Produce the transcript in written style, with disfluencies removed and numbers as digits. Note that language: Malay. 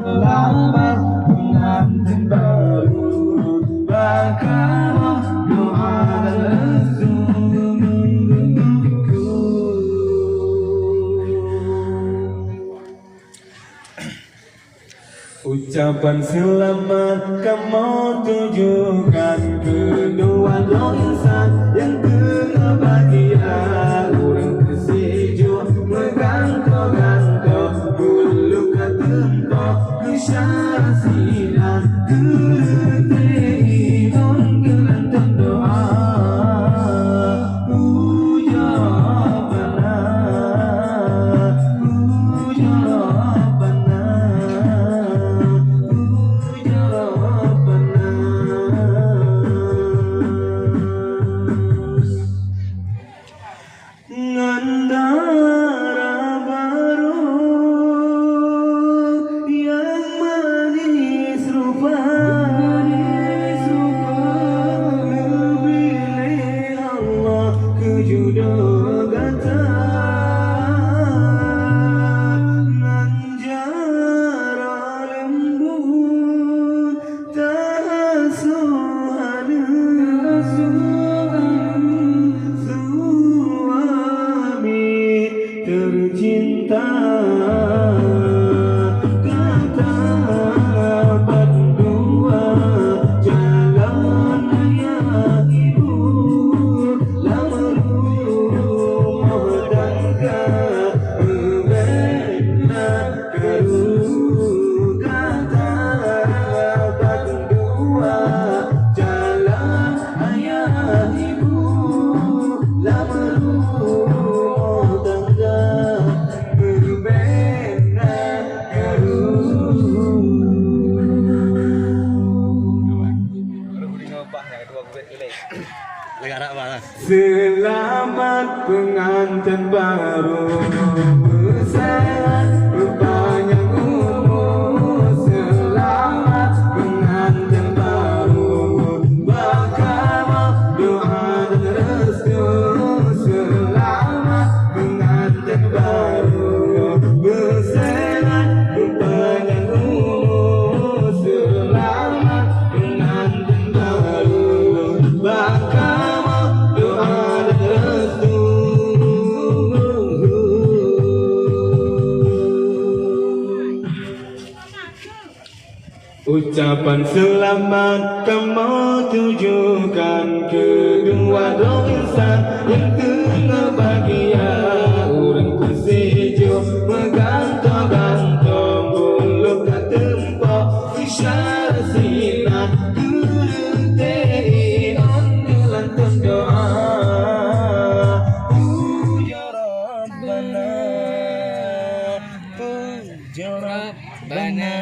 selamat pengantin baru, berkah doa dan restu menungguku. Ucapan selamat kamu tujukan kedua insan yang tengah bahagia, urang kesejuk megangko-gangko bulu katempo kesyarasinan keretei on kelantan doa ujabana ngandara baru yang manis rupa, lebih Allah kejudo gata nanjara lembut tasuhana tercinta kata berdua jalan ayah ibu lalu mohdanka berbena keru kata berdua jalan ayah ibu lalu selamat pengantin baru, besar rupanya umur. Selamat pengantin baru, berkah doa dan restu. Selamat pengantin baru, besar rupanya umur. Selamat pengantin baru, berkah ucapan selamat kamu tujukan kedua insan yang tengah bahagia, urang kesejuk megantong-gantong bulu katempo isyarasinan keretei on kelantan doa puja Rabbana puja Rabbana.